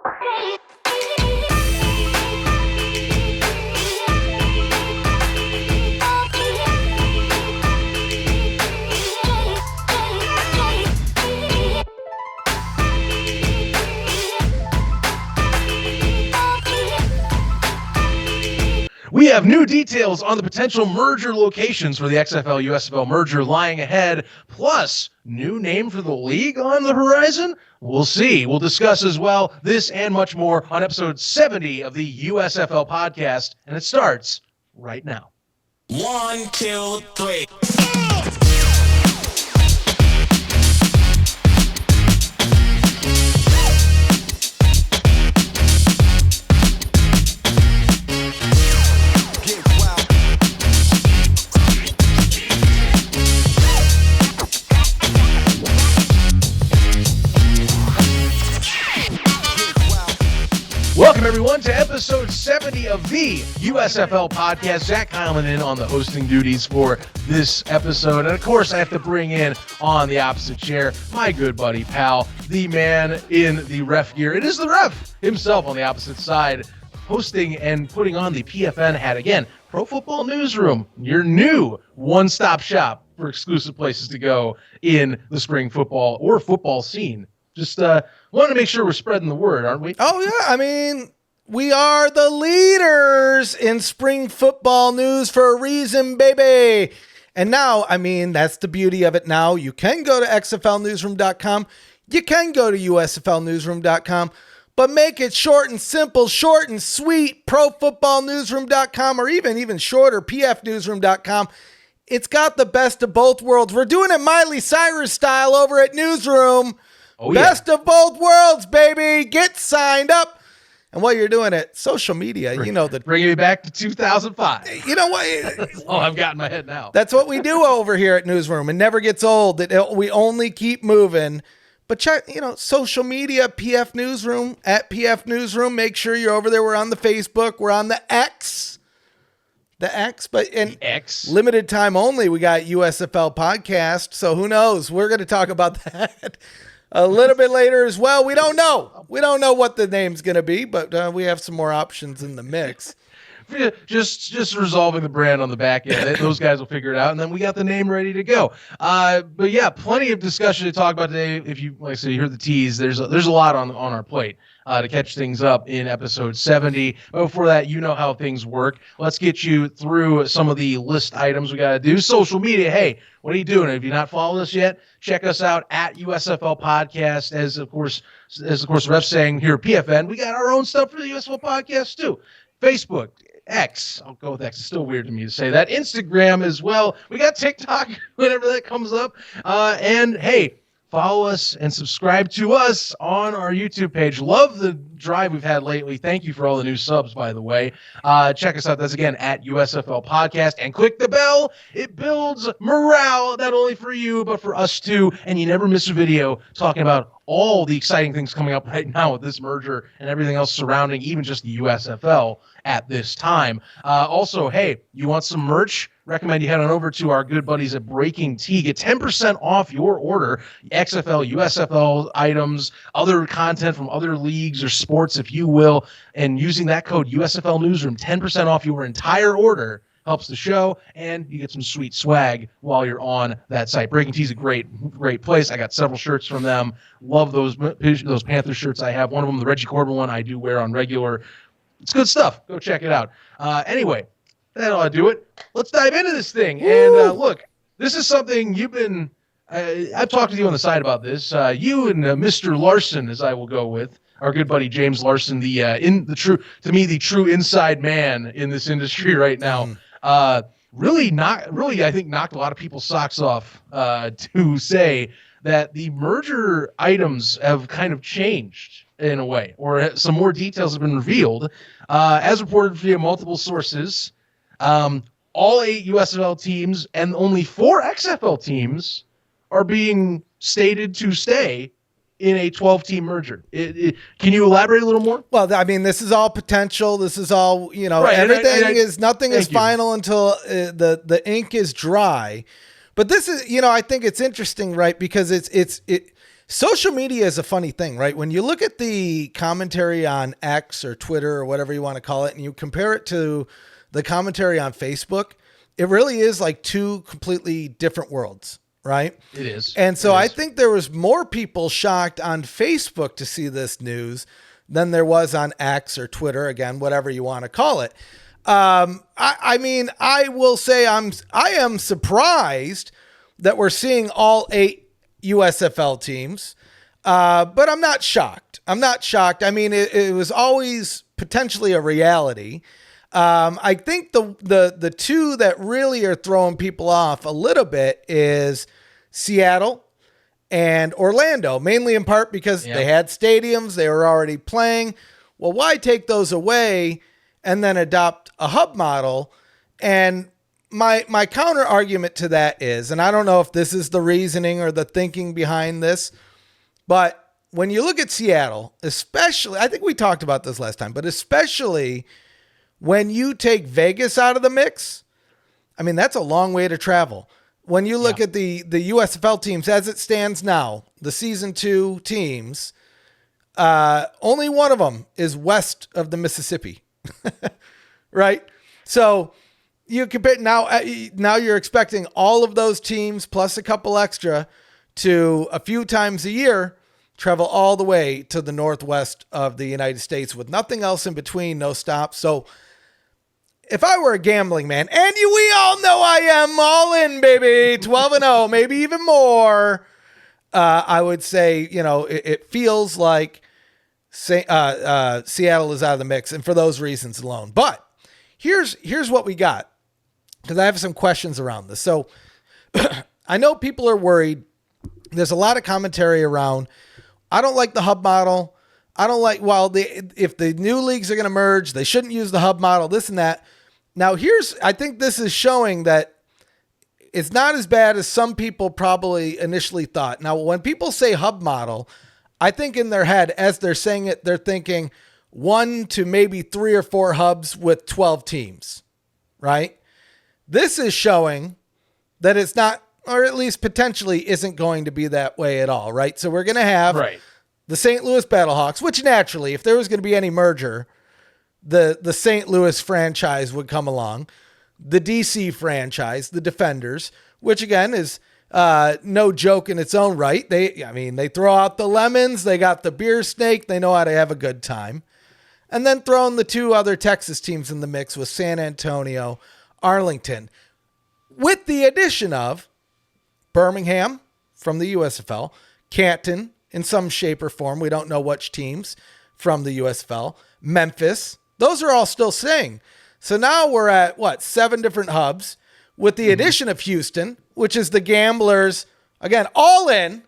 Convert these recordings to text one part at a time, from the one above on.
We have new details on the potential merger locations for the XFL USFL merger lying ahead, plus new name for the league on the horizon? We'll see. We'll discuss as well this and much more on episode 70 of the USFL Podcast, and it starts right now. 1, 2, 3. Welcome, everyone, to episode 70 of the USFL Podcast. Zach Kyleman in on the hosting duties for this episode. And, of course, I have to bring in on the opposite chair my good buddy, pal, the man in the ref gear. It is the ref himself on the opposite side, hosting and putting on the PFN hat again. Pro Football Newsroom, your new one-stop shop for exclusive places to go in the spring football or football scene. Just wanted to make sure we're spreading the word, aren't we? Oh, yeah. I mean, we are the leaders in spring football news for a reason, baby. And now, I mean, that's the beauty of it now. You can go to xflnewsroom.com. You can go to usflnewsroom.com. But make it short and simple, short and sweet, profootballnewsroom.com, or even shorter, pfnewsroom.com. It's got the best of both worlds. We're doing it Miley Cyrus style over at Newsroom. Oh, best of both worlds, baby. Get signed up. And while you're doing it, social media, you know that. Bringing me back to 2005. You know what? That's all I've got in my head now. That's what we do over here at Newsroom. It never gets old. We only keep moving. But check, social media, PF Newsroom, at PF Newsroom. Make sure you're over there. We're on the Facebook. We're on the X. X. Limited time only. We got USFL Podcast. So who knows? We're going to talk about that a little bit later as well. We don't know. We don't know what the name's going to be, but we have some more options in the mix. Just resolving the brand on the back end. Those guys will figure it out, and then we got the name ready to go. But yeah, plenty of discussion to talk about today. If you, like I said, you heard the tease, there's a lot on our plate to catch things up in episode 70. But before that, you know how things work. Let's get you through some of the list items we got to do. Social media, hey, what are you doing? If you're not following us yet, check us out at USFL Podcast. As of course, the ref's saying here at PFN, we got our own stuff for the USFL Podcast too. Facebook, X, I'll go with X. It's still weird to me to say that. Instagram as well. We got TikTok whenever that comes up. And hey, follow us and subscribe to us on our YouTube page. Love the drive we've had lately. Thank you for all the new subs, by the way. Check us out. That's again at USFL Podcast, and click the bell. It builds morale, not only for you, but for us too. And you never miss a video talking about all the exciting things coming up right now with this merger and everything else surrounding even just the USFL at this time. Also, hey, you want some merch? Recommend you head on over to our good buddies at Breaking Tea. Get 10% off your order. XFL, USFL items, other content from other leagues or sports, if you will. And using that code USFL Newsroom, 10% off your entire order. Helps the show, and you get some sweet swag while you're on that site. Breaking Tea is a great place. I got several shirts from them. Love those Panther shirts I have. One of them, the Reggie Corbin one, I do wear on regular. It's good stuff. Go check it out. Anyway, that ought to do it. Let's dive into this thing. Woo! And look, this is something you've been I've talked to you on the side about this. You and Mr. Larson, as I will go with, our good buddy James Larson, the true inside man in this industry right now. Really, I think knocked a lot of people's socks off to say that the merger items have kind of changed in a way, or some more details have been revealed. As reported via multiple sources, all 8 USFL teams and only 4 XFL teams are being stated to stay in a 12-team merger. Can you elaborate a little more? Well, I mean, this is all potential. This is all, right, nothing is final until the ink is dry. But this is, I think it's interesting, right? Because social media is a funny thing, right? When you look at the commentary on X or Twitter or whatever you want to call it, and you compare it to the commentary on Facebook, it really is like two completely different worlds, right? It is. And so I think there was more people shocked on Facebook to see this news than there was on X or Twitter, again, whatever you want to call it. I mean, I will say I am surprised that we're seeing all 8 USFL teams, but I'm not shocked. I mean, it was always potentially a reality. I think the two that really are throwing people off a little bit is Seattle and Orlando, mainly in part because they had stadiums, they were already playing. Well, why take those away and then adopt a hub model? And my counter argument to that is, and I don't know if this is the reasoning or the thinking behind this, but when you look at Seattle, especially, I think we talked about this last time, but especially when you take Vegas out of the mix, I mean, that's a long way to travel. When you look at the USFL teams as it stands now, the season 2 teams, only one of them is west of the Mississippi, right? So you compare now you're expecting all of those teams plus a couple extra to a few times a year travel all the way to the northwest of the United States with nothing else in between, no stops. So if I were a gambling man, and we all know I am all in, baby, 12-0, maybe even more, I would say, it feels like Seattle is out of the mix, and for those reasons alone. But here's what we got, because I have some questions around this. So I know people are worried. There's a lot of commentary around, I don't like the hub model. I don't like, if the new leagues are going to merge, they shouldn't use the hub model, this and that. Now I think this is showing that it's not as bad as some people probably initially thought. Now, when people say hub model, I think in their head, as they're saying it, they're thinking 1 to maybe 3 or 4 hubs with 12 teams, right? This is showing that it's not, or at least potentially isn't going to be that way at all, right? So we're going to have the St. Louis Battlehawks, which naturally, if there was going to be any merger, the St. Louis franchise would come along, the DC franchise, the Defenders, which again is no joke in its own right. They throw out the lemons, they got the beer snake, they know how to have a good time. And then throwing the 2 other Texas teams in the mix with San Antonio, Arlington, with the addition of Birmingham from the USFL, Canton in some shape or form, we don't know which teams from the USFL, Memphis. Those are all still staying. So now we're at 7 different hubs with the addition of Houston, which is the Gamblers, again, all in.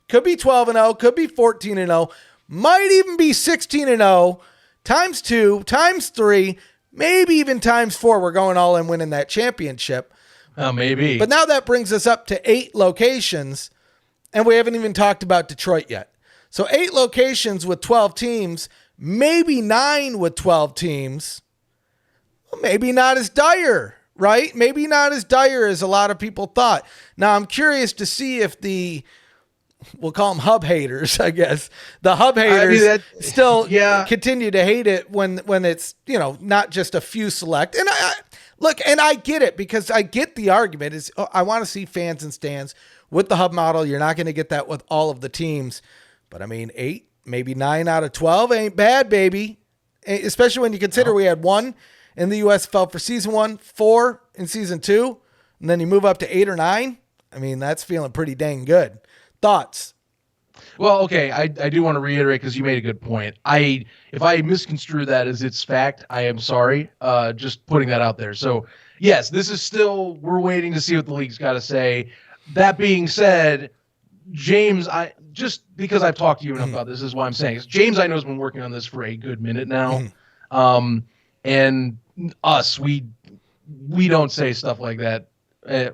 Could be 12-0, could be 14-0, might even be 16-0, times 2, times 3, maybe even times 4. We're going all in winning that championship. Maybe. But now that brings us up to 8 locations, and we haven't even talked about Detroit yet. So 8 locations with 12 teams, maybe 9 with 12 teams. Maybe not as dire, right? Maybe not as dire as a lot of people thought. Now, I'm curious to see if we'll call them hub haters, I guess. The hub haters still continue to hate it when it's, not just a few select. And I get it, because I get the argument is I want to see fans and stands with the hub model. You're not going to get that with all of the teams. But I mean, 8, maybe 9 out of 12 ain't bad, baby. Especially when you consider we had 1 in the USFL for season 1, 4 in season 2, and then you move up to 8 or 9. I mean, that's feeling pretty dang good. Thoughts? Well, okay, I do want to reiterate, because you made a good point. If I misconstrue that as its fact, I am sorry. Just putting that out there. So, yes, this is still, we're waiting to see what the league's got to say. That being said, James, just because I've talked to you enough about this is why I'm saying. James, I know, has been working on this for a good minute now. And us, we don't say stuff like that,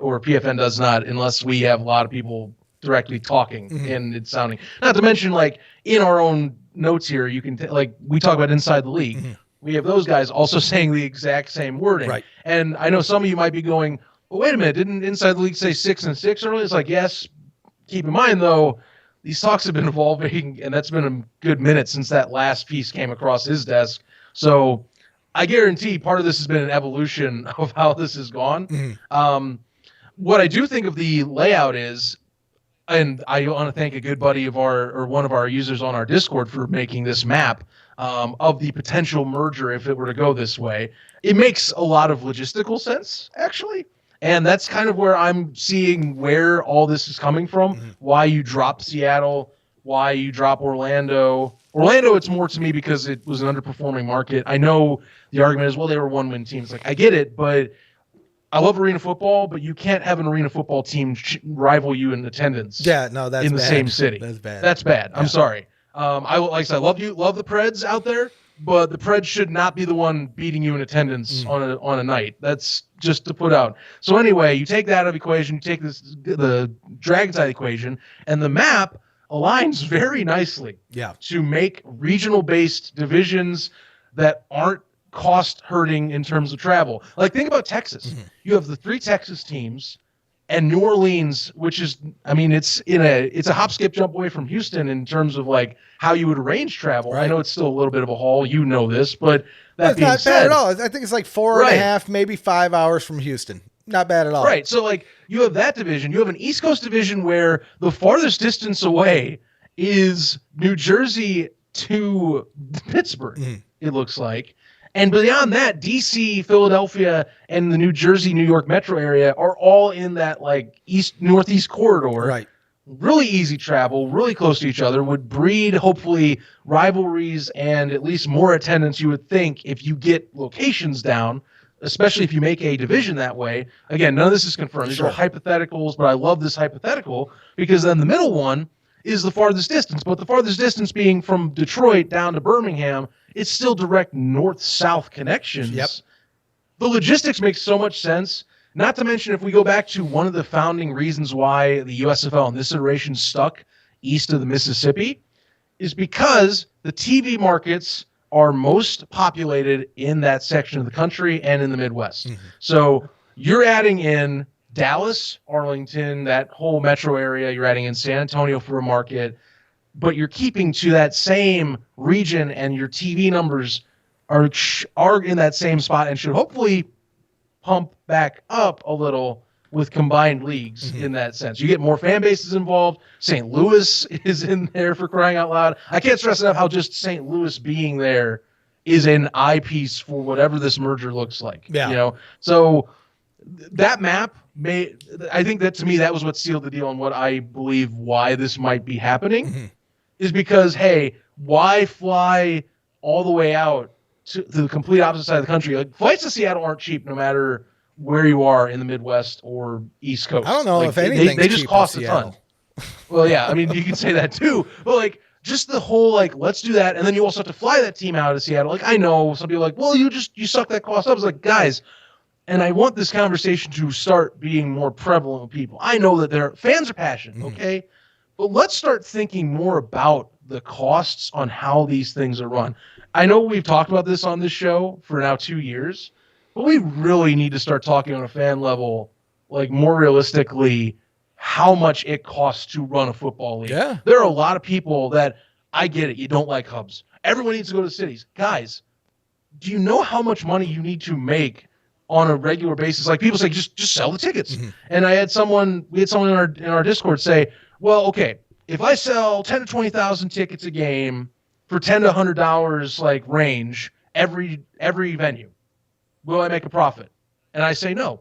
or PFN does not, unless we have a lot of people directly talking and it's sounding. Not to mention, like, in our own notes here, you can like we talk about inside the league. We have those guys also saying the exact same wording. Right. And I know some of you might be going, well, wait a minute, didn't inside the league say 6 and 6 earlier? It's like, yes. Keep in mind, though, these talks have been evolving, and that's been a good minute since that last piece came across his desk. So I guarantee part of this has been an evolution of how this has gone. Mm-hmm. What I do think of the layout is, and I want to thank a good buddy of one of our users on our Discord for making this map of the potential merger if it were to go this way. It makes a lot of logistical sense, actually. And that's kind of where I'm seeing where all this is coming from, why you drop Seattle, why you drop Orlando. Orlando, it's more to me because it was an underperforming market. I know the argument is, well, they were one-win teams. Like, I get it, but I love arena football, but you can't have an arena football team rival you in attendance. Yeah, no, that's in the bad. same city. That's bad. That's bad. I'm sorry. Like I said, I love the Preds out there, but the Preds should not be the one beating you in attendance on a night. That's just to put out. So anyway, you take that out of the equation, you take the Dragons out of the equation, and the map aligns very nicely to make regional-based divisions that aren't cost hurting in terms of travel. Like, think about Texas. You have the 3 Texas teams and New Orleans, which is, I mean, it's a hop, skip, jump away from Houston in terms of like how you would arrange travel. Right. I know it's still a little bit of a haul, you know this, but that being not said, bad at all. I think it's like 4.5, maybe 5 hours from Houston. Not bad at all. Right. So like you have that division. You have an East Coast division where the farthest distance away is New Jersey to Pittsburgh, it looks like. And beyond that, DC, Philadelphia, and the New Jersey, New York metro area are all in that like northeast corridor. Right. Really easy travel, really close to each other, would breed hopefully rivalries and at least more attendance, you would think, if you get locations down, especially if you make a division that way. Again, none of this is confirmed. These are hypotheticals, but I love this hypothetical because then the middle one is the farthest distance. But the farthest distance being from Detroit down to Birmingham, it's still direct north-south connections. Yep. The logistics make so much sense. Not to mention, if we go back to one of the founding reasons why the USFL in this iteration stuck east of the Mississippi is because the TV markets are most populated in that section of the country and in the Midwest. So you're adding in Dallas, Arlington, that whole metro area. You're adding in San Antonio for a market, but you're keeping to that same region, and your TV numbers are in that same spot and should hopefully pump back up a little with combined leagues in that sense. You get more fan bases involved. St. Louis is in there, for crying out loud. I can't stress enough how just St. Louis being there is an eyepiece for whatever this merger looks like. Yeah. You know, so that map I think that to me, that was what sealed the deal, and what I believe why this might be happening is because, hey, why fly all the way out to the complete opposite side of the country? Like, flights to Seattle aren't cheap no matter where you are in the Midwest or East Coast. I don't know like, if anything they just cost a ton. Well, yeah, I mean, you can say that too, but like just the whole like, let's do that, and then you also have to fly that team out of Seattle. Like, I know some people are like, well, you suck that cost up. I was like, guys, and I want this conversation to start being more prevalent with people. I know that their fans are passionate, okay, but let's start thinking more about the costs on how these things are run. I know we've talked about this on this show for now 2 years, but we really need to start talking on a fan level, like more realistically, how much it costs to run a football league. Yeah. There are a lot of people that, I get it, you don't like hubs. Everyone needs to go to cities. Guys, do you know how much money you need to make on a regular basis? Like, people say, just sell the tickets. And we had someone in our Discord say, well, okay, if I sell 10 to 20,000 tickets a game for $10 to $100 like range every venue, will I make a profit? And I say no.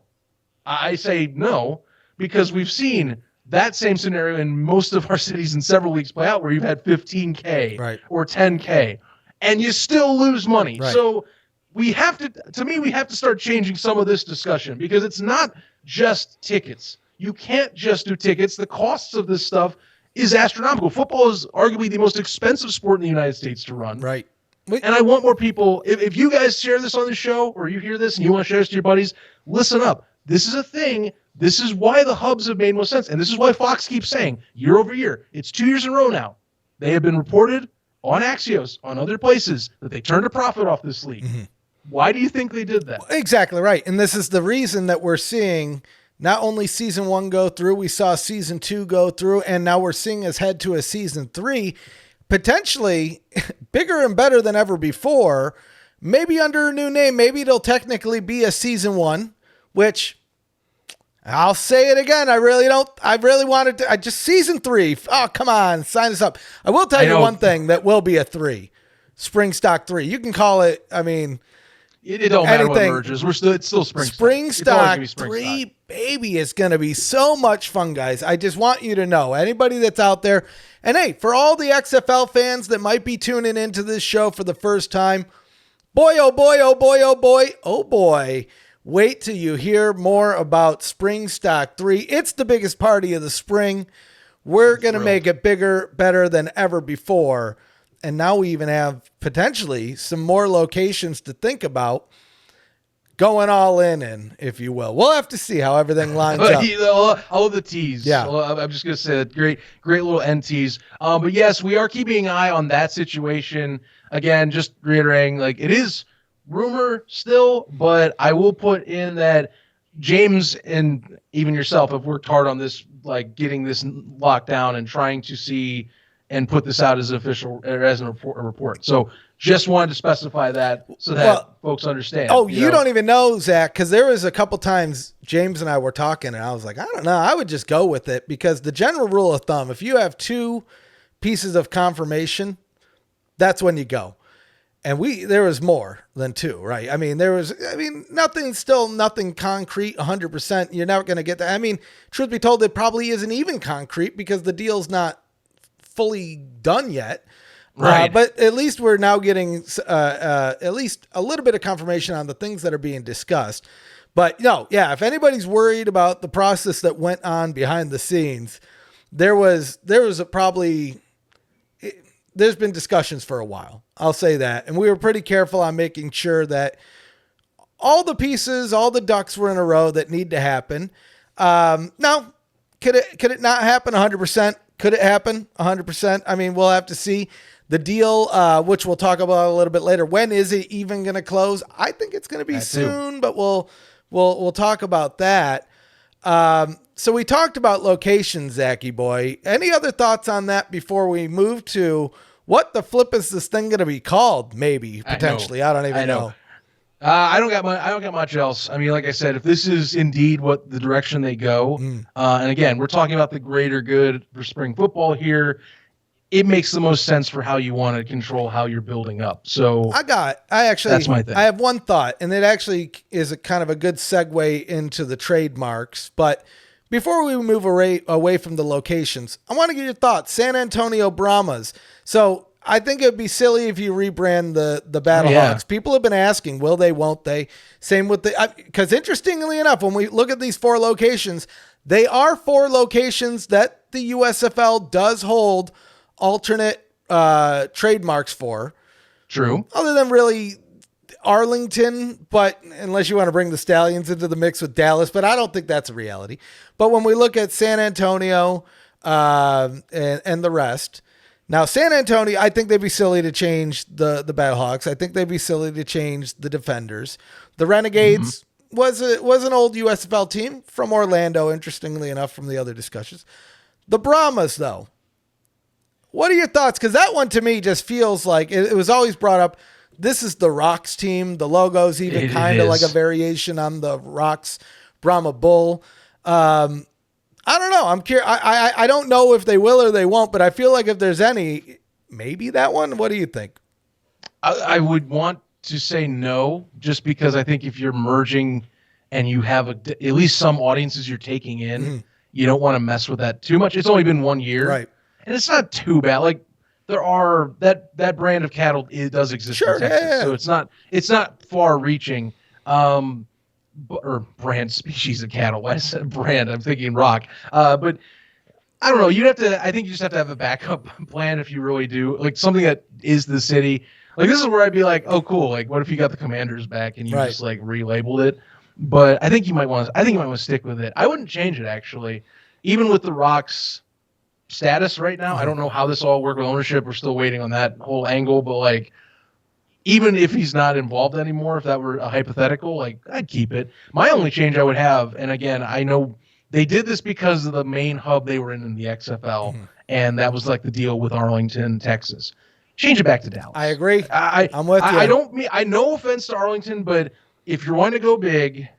I say no, because we've seen that same scenario in most of our cities in several leagues play out, where you've had 15K or 10K and you still lose money. Right. So we have to start changing some of this discussion, because it's not just tickets. You can't just do tickets. The costs of this stuff is astronomical. Football is arguably the most expensive sport in the United States to run. Right. And I want more people, if you guys share this on the show, or you hear this and you want to share this to your buddies, listen up. This is a thing. This is why the hubs have made most sense. And this is why Fox keeps saying year over year, it's 2 years in a row now, they have been reported on Axios, on other places, that they turned a profit off this league. Why do you think they did that? Exactly right. And this is the reason that we're seeing not only season 1 go through, we saw season 2 go through, and now we're seeing us head to a season 3, potentially bigger and better than ever before, maybe under a new name. Maybe it'll technically be a season 1, which I'll say it again. I really wanted to, just season 3. Oh, come on, sign us up. I will tell you one thing that will be a 3, Spring Stock 3. You can call it, I mean, it don't matter what merges. It's still Spring Stock 3, baby. It's going to be so much fun, guys. I just want you to know, anybody that's out there, and hey, for all the XFL fans that might be tuning into this show for the first time, boy, oh boy, oh boy, oh boy, oh boy, wait till you hear more about Spring Stock 3. It's the biggest party of the spring. We're going to make it bigger, better than ever before. And now we even have potentially some more locations to think about going all in, if you will. We'll have to see how everything lines up. All the teas. Yeah. Well, I'm just going to say that great little end tease. But yes, we are keeping an eye on that situation. Again, just reiterating, like, it is rumor still, but I will put in that James and even yourself have worked hard on this, like getting this locked down and trying to see and put this out as an official, or as a report. So just wanted to specify that so that folks understand. Oh, you don't even know, Zach, because there was a couple times James and I were talking, and I was like, I don't know. I would just go with it, because the general rule of thumb, if you have 2 pieces of confirmation, that's when you go. And there was more than 2, right? I mean, nothing concrete, 100%. You're not going to get that. I mean, truth be told, it probably isn't even concrete because the deal's not fully done yet. Right. But at least we're now getting at least a little bit of confirmation on the things that are being discussed. But no, yeah, if anybody's worried about the process that went on behind the scenes, there's been discussions for a while. I'll say that. And we were pretty careful on making sure that all the pieces, all the ducks were in a row that need to happen. Now, could it not happen 100%? Could it happen 100%? I mean, we'll have to see. The deal, which we'll talk about a little bit later. When is it even going to close? I think it's going to be soon, but we'll talk about that. So we talked about locations, Zachy boy. Any other thoughts on that before we move to what the flip is this thing going to be called? Maybe potentially. I don't even know. I don't got much else. I mean, like I said, if this is indeed what the direction they go, and again, we're talking about the greater good for spring football here, it makes the most sense for how you want to control how you're building up. So that's my thing. I have one thought, and it actually is a kind of a good segue into the trademarks. But before we move away from the locations, I want to get your thoughts. San Antonio Brahmas. So I think it'd be silly if you rebrand the Battlehawks. People have been asking, will they, won't they? Same with because interestingly enough, when we look at these 4 locations, they are 4 locations that the USFL does hold alternate trademarks for. True. Other than really Arlington, but unless you want to bring the Stallions into the mix with Dallas, but I don't think that's a reality. But when we look at San Antonio and the rest, now San Antonio, I think they'd be silly to change the Battlehawks. I think they'd be silly to change the Defenders. The Renegades was an old USFL team from Orlando, interestingly enough, from the other discussions. The Brahmas, though. What are your thoughts? Because that one to me just feels like it was always brought up. This is the Rocks team. The logo's even kind of like a variation on the Rocks Brahma Bull. I don't know. I'm curious. I don't know if they will or they won't, but I feel like if there's any, maybe that one. What do you think? I would want to say no, just because I think if you're merging and you have at least some audiences you're taking in, you don't want to mess with that too much. It's only been 1 year. Right. And it's not too bad. Like there are that brand of cattle, it does exist in Texas, so it's not far reaching. Or brand species of cattle. Why I said brand? I'm thinking rock. But I don't know. I think you just have to have a backup plan if you really do. Like something that is the city. Like this is where I'd be like, oh cool. Like what if you got the Commanders back and you just like relabeled it? But I think you might want to stick with it. I wouldn't change it actually. Even with the Rocks status right now, I don't know how this all works with ownership. We're still waiting on that whole angle, but like even if he's not involved anymore, if that were a hypothetical, like I'd keep it. My only change I would have, and again, I know they did this because of the main hub they were in the XFL, and that was like the deal with Arlington, Texas. Change it back to Dallas. I agree. I'm with you. I no offense to Arlington, but if you're wanting to go big,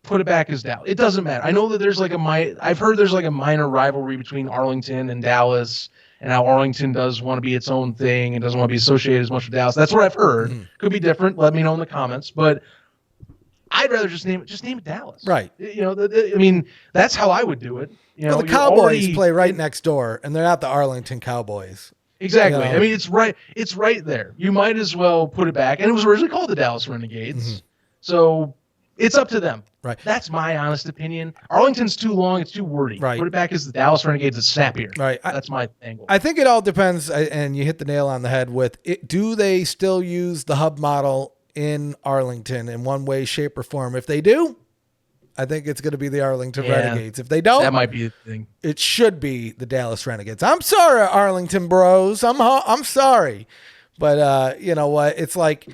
put it back as Dallas. It doesn't matter. I know that there's like I've heard there's like a minor rivalry between Arlington and Dallas, and how Arlington does want to be its own thing and doesn't want to be associated as much with Dallas. That's what I've heard. Could be different. Let me know in the comments. But I'd rather just name it Dallas. Right. You know, I mean, that's how I would do it. You know, the Cowboys play right next door, and they're not the Arlington Cowboys. Exactly. You know? I mean, it's right there. You might as well put it back. And it was originally called the Dallas Renegades. So it's up to them. Right. That's my honest opinion. Arlington's too long. It's too wordy. Right. Put it back as the Dallas Renegades. It's snappier. Right. That's my angle. I think it all depends, and you hit the nail on the head with it. Do they still use the hub model in Arlington in one way, shape, or form? If they do, I think it's going to be the Arlington Renegades. If they don't, that might be the thing. It should be the Dallas Renegades. I'm sorry, Arlington bros. I'm sorry. But you know what? It's like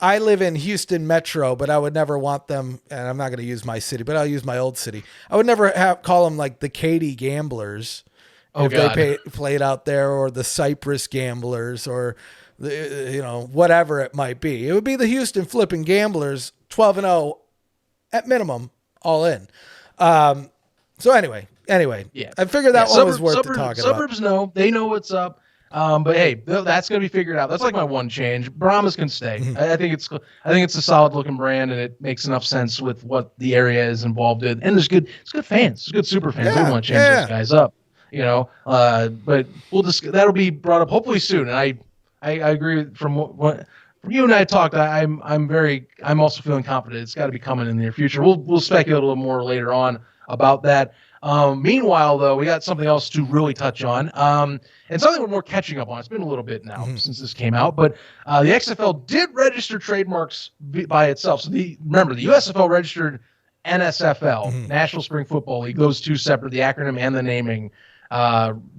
I live in Houston Metro, but I would never want them, and I'm not going to use my city, but I'll use my old city. I would never call them like the Katy Gamblers if they played out there, or the Cypress Gamblers, or the, whatever it might be. It would be the Houston Flipping Gamblers, 12-0 at minimum, all in. So anyway, yeah. I figured that one was worth talking about. Suburbs know. They know what's up. But hey, that's going to be figured out. That's like my one change. Brahmas can stay. I think it's a solid looking brand, and it makes enough sense with what the area is involved in. And it's good fans. There's good super fans. We don't want to change those guys up, but that'll be brought up hopefully soon. And I agree from what you and I talked. I'm also feeling confident it's got to be coming in the near future. We'll speculate a little more later on about that. Meanwhile, though, we got something else to really touch on, and something we're more catching up on. It's been a little bit now since this came out, but the XFL did register trademarks by itself. So remember, the USFL registered NSFL, National Spring Football League. Those two separate, the acronym and the naming,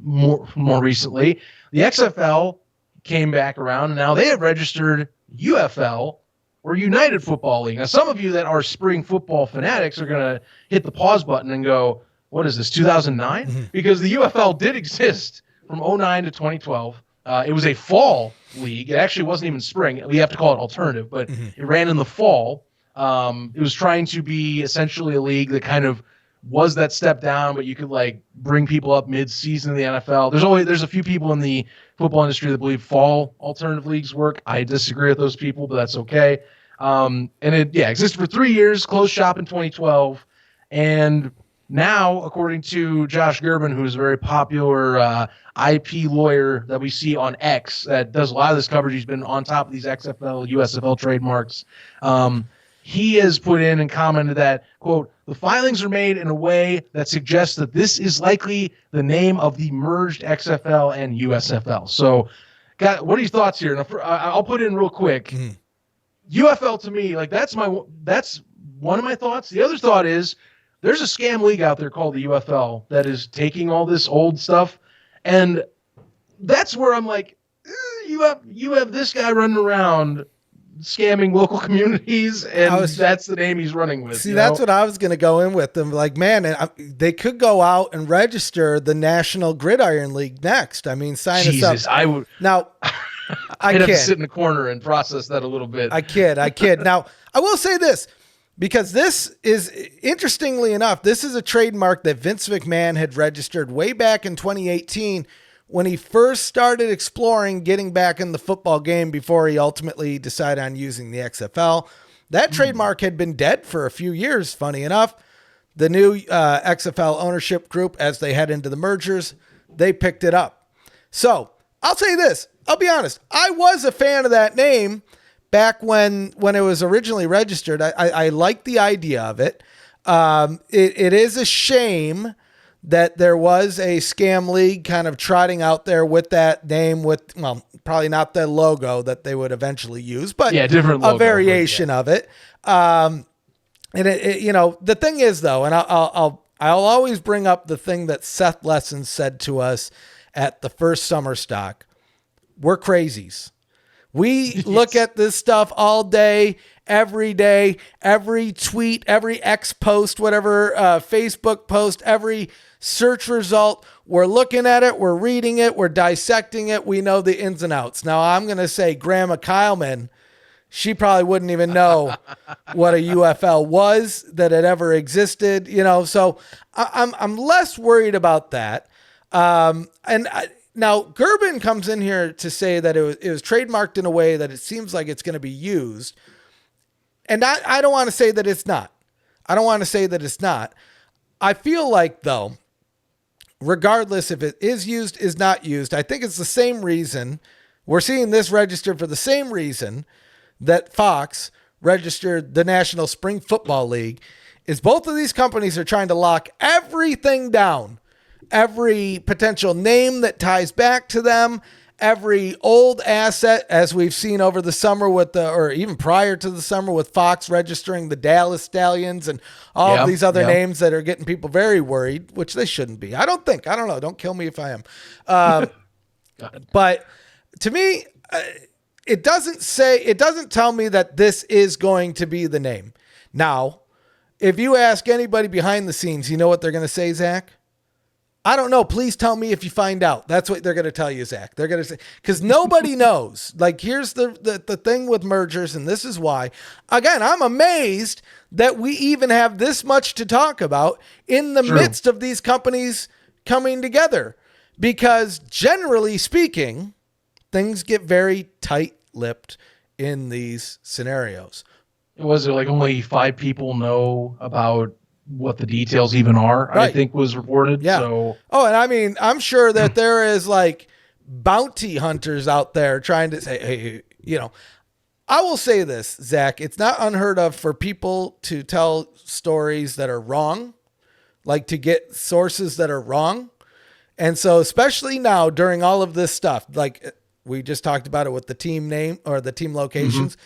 more recently. The XFL came back around, and now they have registered UFL, or United Football League. Now, some of you that are spring football fanatics are going to hit the pause button and go, what is this, 2009? Because the UFL did exist from 2009 to 2012. It was a fall league. It actually wasn't even spring. We have to call it alternative, but it ran in the fall. It was trying to be essentially a league that kind of was that step down, but you could like bring people up mid-season in the NFL. There's a few people in the football industry that believe fall alternative leagues work. I disagree with those people, but that's okay. And it existed for 3 years, closed shop in 2012, and now, according to Josh Gerben, who's a very popular IP lawyer that we see on X that does a lot of this coverage, he's been on top of these XFL, USFL trademarks. He has put in and commented that, quote, the filings are made in a way that suggests that this is likely the name of the merged XFL and USFL. So, what are your thoughts here? And I'll put in real quick. UFL to me, like that's one of my thoughts. The other thought is there's a scam league out there called the UFL that is taking all this old stuff, and that's where I'm like, you have this guy running around scamming local communities, and that's the name he's running with. See, that's what I was going to go in with. I'm like, man, they could go out and register the National Gridiron League next. I mean, sign us up. I would now. I'd have to sit in the corner and process that a little bit. I kid. Now, I will say this, because this is, interestingly enough, this is a trademark that Vince McMahon had registered way back in 2018 when he first started exploring getting back in the football game before he ultimately decided on using the XFL. That trademark had been dead for a few years, funny enough. The new XFL ownership group, as they head into the mergers, they picked it up. So I'll say this. I'll be honest. I was a fan of that name back when it was originally registered. I liked the idea of it. It is a shame that there was a scam league kind of trotting out there with that name with, well, probably not the logo that they would eventually use, but different logo, a variation of it. And the thing is though, and I'll always bring up the thing that Seth Lessons said to us at the first summer stock. We're crazies. We look at this stuff all day, every tweet, every X post, whatever, Facebook post, every search result. We're looking at it. We're reading it. We're dissecting it. We know the ins and outs. Now, I'm going to say Grandma Kyleman, she probably wouldn't even know what a UFL was, that it ever existed, so I'm less worried about that. Now Gerben comes in here to say that it was trademarked in a way that it seems like it's going to be used. And I don't want to say that it's not. I feel like, though, regardless if it is used, is not used, I think it's the same reason we're seeing this registered, for the same reason that Fox registered the National Spring Football League, is both of these companies are trying to lock everything down. Every potential name that ties back to them, every old asset, as we've seen over the summer or even prior to the summer with Fox registering the Dallas Stallions and all of these other names that are getting people very worried, which they shouldn't be. I don't know. Don't kill me if I am. But to me, it doesn't tell me that this is going to be the name. Now, if you ask anybody behind the scenes, you know what they're going to say, Zach? I don't know. Please tell me if you find out. That's what they're going to tell you, Zach. They're going to say, because nobody knows. Like, here's the thing with mergers, and this is why. Again, I'm amazed that we even have this much to talk about in the midst of these companies coming together. Because generally speaking, things get very tight-lipped in these scenarios. Was it like only 5 people know about what the details even are? Right. I think was reported. Yeah. So. Oh, and I mean, I'm sure that there is like bounty hunters out there trying to say, hey, I will say this, Zach, it's not unheard of for people to tell stories that are wrong, like to get sources that are wrong. And so, especially now during all of this stuff, like we just talked about it with the team name or the team locations,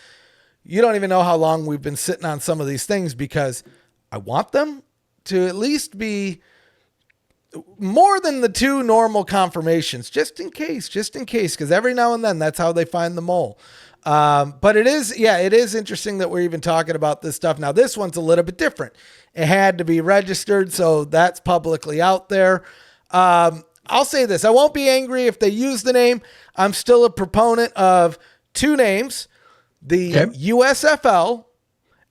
you don't even know how long we've been sitting on some of these things, because I want them to at least be more than the 2 normal confirmations, just in case, because every now and then that's how they find the mole. But it is interesting that we're even talking about this stuff. Now, this one's a little bit different. It had to be registered, so that's publicly out there. I'll say this. I won't be angry if they use the name. I'm still a proponent of 2 names, the USFL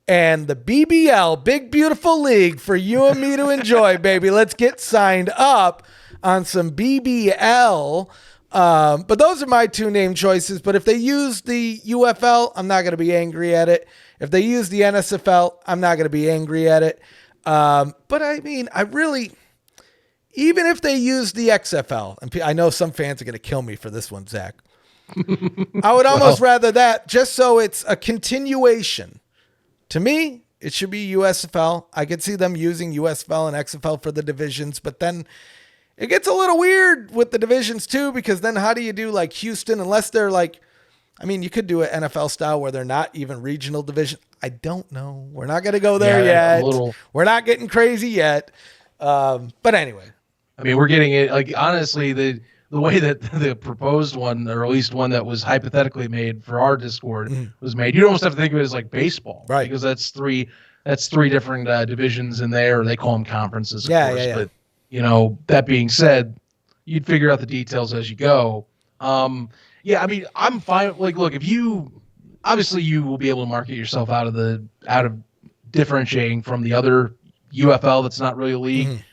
and the BBL, Big Beautiful League, for you and me to enjoy, baby. Let's get signed up on some BBL. But those are my 2 name choices. But if they use the UFL, I'm not going to be angry at it. If they use the NSFL, I'm not going to be angry at it. But I mean, even if they use the XFL, and I know some fans are going to kill me for this one, Zach. I would almost rather that, just so it's a continuation. To me, it should be USFL. I could see them using USFL and XFL for the divisions, but then it gets a little weird with the divisions too, because then how do you do like Houston, unless they're like, I mean, you could do an NFL style where they're not even regional division. I don't know. We're not going to go there yet. We're not getting crazy yet. But anyway. I mean, we're getting it, like, honestly, the way that the proposed one, or at least one that was hypothetically made for our Discord, was made, you'd almost have to think of it as like baseball, right? Because that's three different divisions in there. They call them conferences, of course. Yeah. But that being said, you'd figure out the details as you go. I mean, I'm fine. Like, look, if you will be able to market yourself out of differentiating from the other UFL that's not really a league.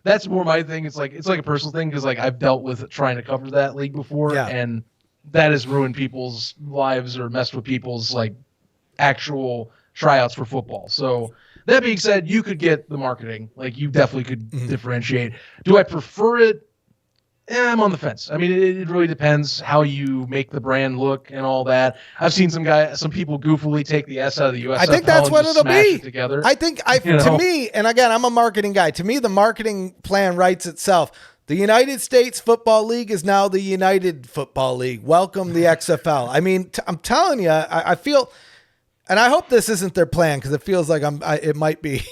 That's more my thing. It's like a personal thing, because like I've dealt with trying to cover that league before, and that has ruined people's lives or messed with people's like actual tryouts for football. So that being said, you could get the marketing. Like, you definitely could differentiate. Do I prefer it? I'm on the fence. I mean, it really depends how you make the brand look and all that. I've seen some people goofily take the S out of the USFL. I think that's what it'll be. Together. I think to me, and again, I'm a marketing guy. To me, the marketing plan writes itself. The United States Football League is now the United Football League. Welcome the XFL. I mean, I'm telling you, I feel, and I hope this isn't their plan, because it feels like it might be.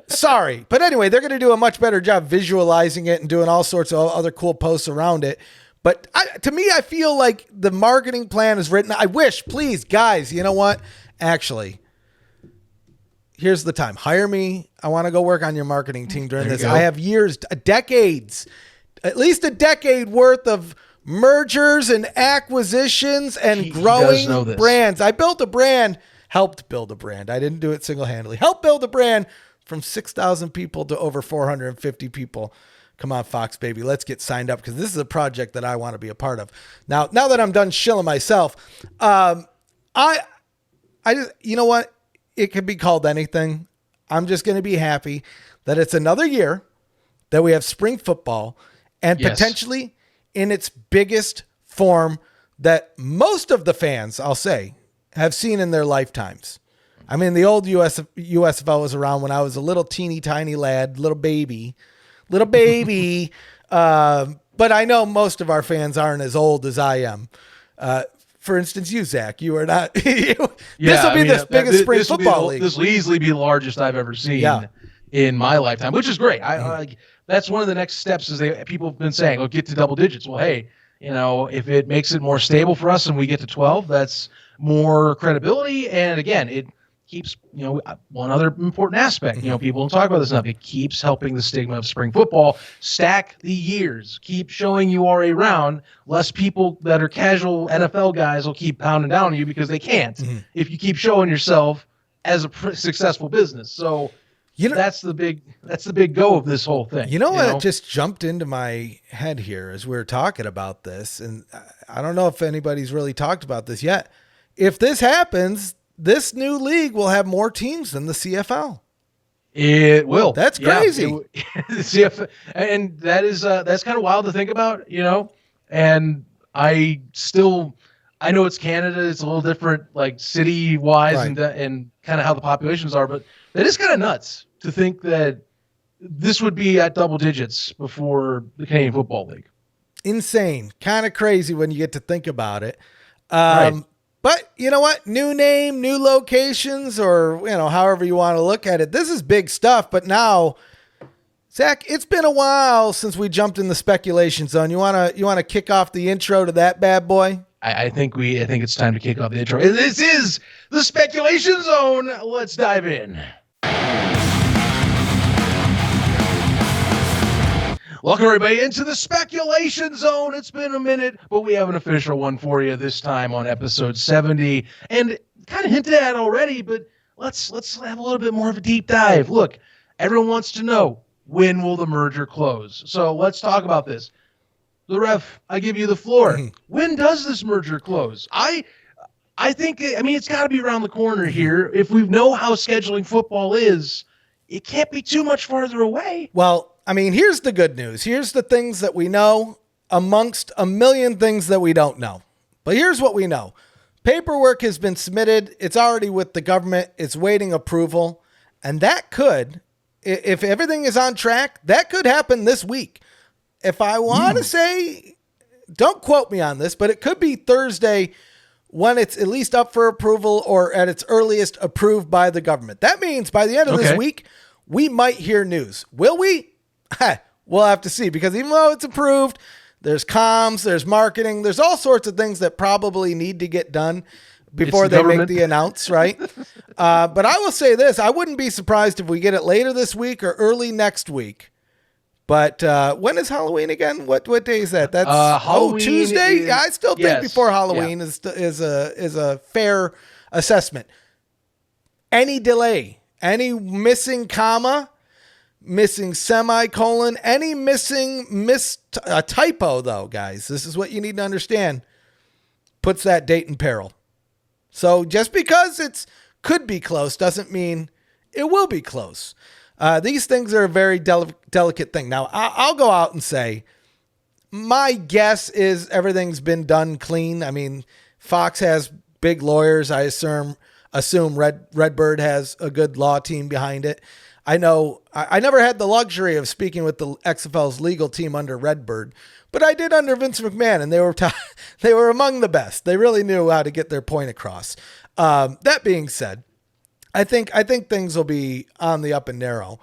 Sorry. But anyway, they're going to do a much better job visualizing it and doing all sorts of other cool posts around it. But to me, I feel like the marketing plan is written. I wish, please, guys, you know what? Actually, here's the time. Hire me. I want to go work on your marketing team during this. I have years, decades, at least a decade worth of mergers and acquisitions and growing brands. I built a brand, helped build a brand. I didn't do it single-handedly. Helped build a brand from 6,000 people to over 450 people. Come on, Fox, baby. Let's get signed up because this is a project that I want to be a part of. Now that I'm done shilling myself, I just, you know what? It could be called anything. I'm just going to be happy that it's another year that we have spring football and potentially in its biggest form that most of the fans, I'll say, have seen in their lifetimes. I mean, the old USFL was around when I was a little teeny tiny lad, little baby. But I know most of our fans aren't as old as I am. For instance, you, Zach, you are not. This will be the biggest spring football league. This will easily be the largest I've ever seen in my lifetime, which is great. That's one of the next steps is people have been saying, get to double digits. Well, hey, if it makes it more stable for us and we get to 12, that's more credibility. And again, it keeps, one other important aspect, people don't talk about this enough. It keeps helping the stigma of spring football stack the years, keep showing you are around. Less people that are casual NFL guys will keep pounding down on you because they can't if you keep showing yourself as a successful business. So that's the big go of this whole thing. What just jumped into my head here as we were talking about this, and I don't know if anybody's really talked about this yet. If this happens, this new league will have more teams than the CFL. It will. That's crazy. The CFL, and that's kind of wild to think about, And I know it's Canada. It's a little different, like city wise, and kind of how the populations are. But that is kind of nuts to think that this would be at double digits before the Canadian Football League. Insane, kind of crazy when you get to think about it. Right. But you know what? New name, new locations, or however you want to look at it. This is big stuff. But now, Zach, it's been a while since we jumped in the speculation zone. You wanna kick off the intro to that bad boy? I think it's time to kick off the intro. This is the speculation zone. Let's dive in. Welcome, everybody, into the speculation zone. It's been a minute, but we have an official one for you this time on episode 70. And kind of hinted at already, but let's have a little bit more of a deep dive. Look, everyone wants to know, when will the merger close? So let's talk about this. The ref, I give you the floor. When does this merger close? I think, it's got to be around the corner here. If we know how scheduling football is, it can't be too much farther away. Well, here's the good news. Here's the things that we know amongst a million things that we don't know. But here's what we know. Paperwork has been submitted. It's already with the government. It's waiting approval. And that could, if everything is on track, that could happen this week. If I want to say, don't quote me on this, but it could be Thursday when it's at least up for approval or at its earliest approved by the government. That means by the end of this week, we might hear news. Will we? We'll have to see, because even though it's approved, there's comms, there's marketing, there's all sorts of things that probably need to get done before they make the announce, right? But I will say this, I wouldn't be surprised if we get it later this week or early next week. But when is Halloween again? What day is that? That's Halloween Tuesday. I still think before Halloween is a fair assessment. Any delay, any missing comma, missing semicolon, any missed typo, though, guys. This is what you need to understand. Puts that date in peril. So just because it's could be close doesn't mean it will be close. These things are a very delicate thing. Now, I'll go out and say, my guess is everything's been done clean. Fox has big lawyers. I assume Redbird has a good law team behind it. I know I never had the luxury of speaking with the XFL's legal team under Redbird, but I did under Vince McMahon, and they were among the best. They really knew how to get their point across. That being said, I think things will be on the up and narrow.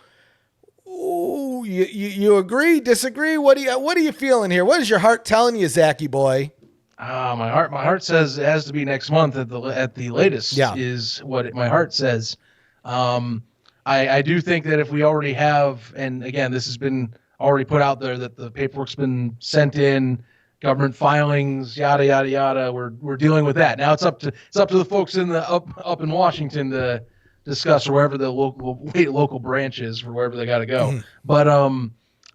Ooh, you agree, disagree? What are you feeling here? What is your heart telling you, Zachy boy? My heart says it has to be next month at the latest. Yeah. Is what my heart says. I do think that if we already have, and again, this has been already put out there that the paperwork's been sent in, government filings, yada yada yada. We're dealing with that now. It's up to the folks in the up in Washington to discuss, or wherever the local branch is, for wherever they got to go. But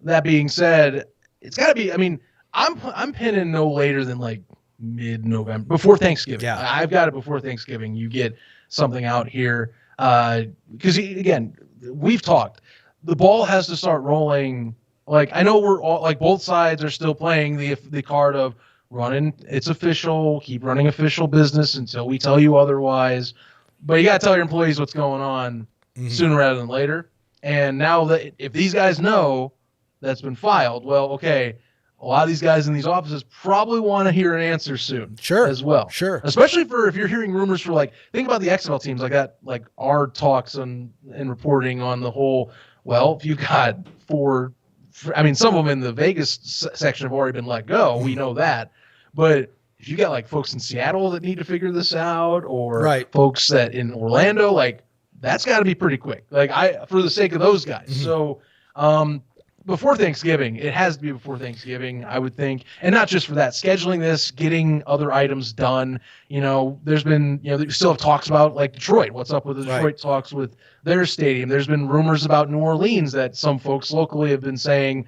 that being said, it's got to be. I mean, I'm pinning no later than like mid-November, before Thanksgiving. Yeah. I've got it before Thanksgiving. You get something out here because again, we've talked. The ball has to start rolling. Like, I know we're all like, both sides are still playing the card of running. It's official. Keep running official business until we tell you otherwise. But you got to tell your employees what's going on sooner rather than later. And now that if these guys know that's been filed, well, okay, a lot of these guys in these offices probably want to hear an answer soon. Sure. As well. Sure. Especially if you're hearing rumors for, like, think about the XFL teams like that, like our talks and reporting on the whole, well, if you got some of them in the Vegas section have already been let go. We know that. But if you got like folks in Seattle that need to figure this out, or folks that in Orlando, like, that's got to be pretty quick. Like, for the sake of those guys. So, before Thanksgiving, it has to be before Thanksgiving, I would think, and not just for that. Scheduling this, getting other items done. There's been, you still have talks about like Detroit. What's up with the Detroit talks with their stadium? There's been rumors about New Orleans that some folks locally have been saying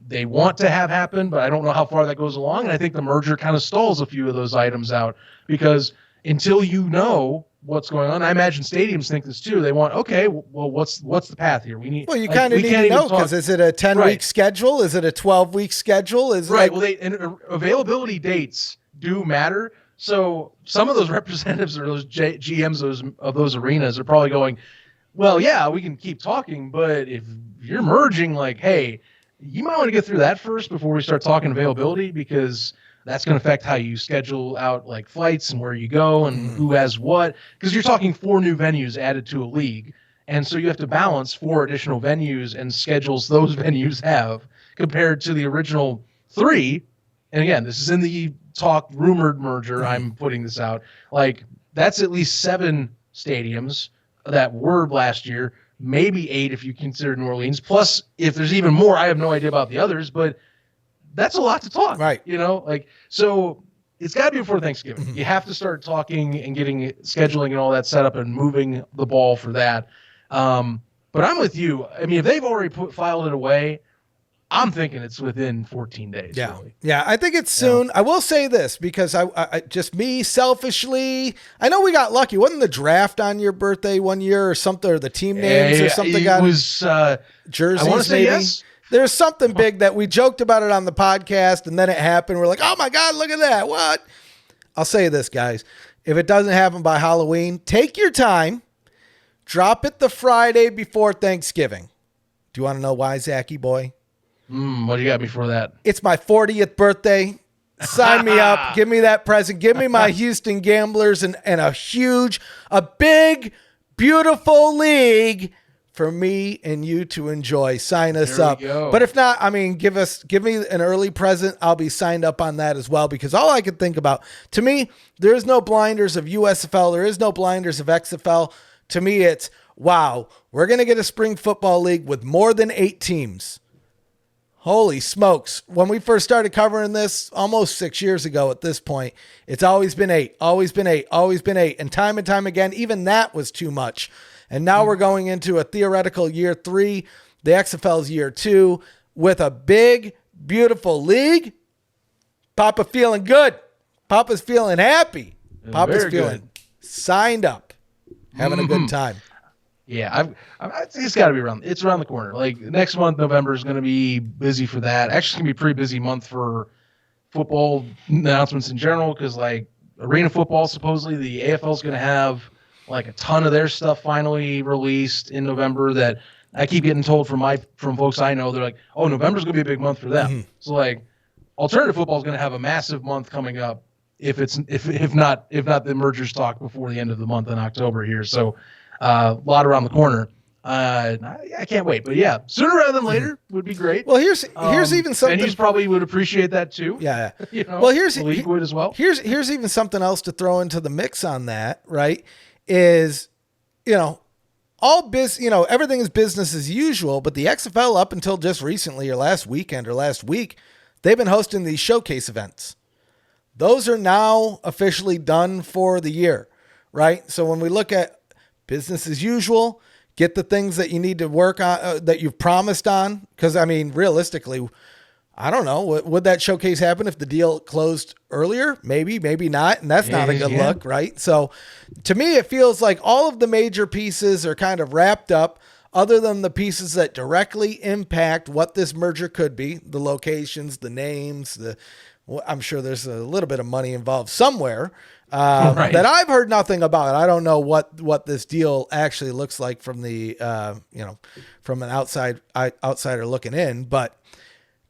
they want to have happen, but I don't know how far that goes along. And I think the merger kind of stalls a few of those items out, because until you know what's going on, I imagine stadiums think this too. They want, okay, well, what's the path here? We need. Well, you kind of need to know, because is it a 10-week schedule? Is it a 12-week schedule? Is right. Well, and availability dates do matter. So some of those representatives or those GMs of those arenas are probably going, well, yeah, we can keep talking, but if you're merging, like, hey, you might want to get through that first before we start talking availability, because that's going to affect how you schedule out like flights and where you go and who has what, because you're talking 4 new venues added to a league. And so you have to balance 4 additional venues and schedules those venues have compared to the original 3. And again, this is in the rumored merger. I'm putting this out. Like, that's at least 7 stadiums that were last year, maybe 8 if you consider New Orleans. Plus, if there's even more, I have no idea about the others, but that's a lot to talk. Right. So it's got to be before Thanksgiving. You have to start talking and getting scheduling and all that set up and moving the ball for that. But I'm with you. I mean, if they've already filed it away, I'm thinking it's within 14 days. Yeah. Really. Yeah. I think it's soon. I will say this, because I just me selfishly, I know we got lucky. Wasn't the draft on your birthday one year or something, or the team names or something? It was jerseys. I want to say maybe? yes. There's something big that we joked about it on the podcast, and then it happened. We're like, oh my God, look at that. What? I'll say this, guys. If it doesn't happen by Halloween, take your time. Drop it the Friday before Thanksgiving. Do you want to know why, Zachy boy? What do you got before that? It's my 40th birthday. Sign me up. Give me that present. Give me my Houston Gamblers and a big, beautiful league for me and you to enjoy. Sign us up. But if not, I mean, give me an early present. I'll be signed up on that as well, because all I can think about, to me, there is no blinders of USFL. There is no blinders of XFL. To me, it's, wow, we're going to get a spring football league with more than 8 teams. Holy smokes. When we first started covering this almost 6 years ago at this point, it's always been 8, always been 8, always been 8. And time again, even that was too much. And now we're going into a theoretical year 3, the XFL's year 2, with a big, beautiful league. Papa feeling good. Papa's feeling happy. Papa's feeling signed up, having a good time. Yeah, it's got to be around. It's around the corner. Like, next month, November is going to be busy for that. Actually, it's going to be a pretty busy month for football announcements in general, because like arena football, supposedly the AFL is going to have like a ton of their stuff finally released in November. That I keep getting told from folks I know. They're like, oh, November's going to be a big month for them. So like, alternative football is going to have a massive month coming up if not the mergers talk before the end of the month in October here. So a lot around the corner. I can't wait. But yeah, sooner rather than later would be great. Well, here's even something. And he's probably would appreciate that too. Yeah. Well, the league would as well. Here's even something else to throw into the mix on that. Right? Is everything is business as usual, but the XFL up until just recently or last weekend or last week, they've been hosting these showcase events. Those are now officially done for the year, right? So when we look at business as usual, get the things that you need to work on, that you've promised on. Because, I mean, realistically, I don't know. Would that showcase happen if the deal closed earlier? Maybe, maybe not. And that's not a good look, right? So to me, it feels like all of the major pieces are kind of wrapped up, other than the pieces that directly impact what this merger could be, the locations, the names, I'm sure there's a little bit of money involved somewhere that I've heard nothing about. I don't know what this deal actually looks like from the, from an outsider looking in. But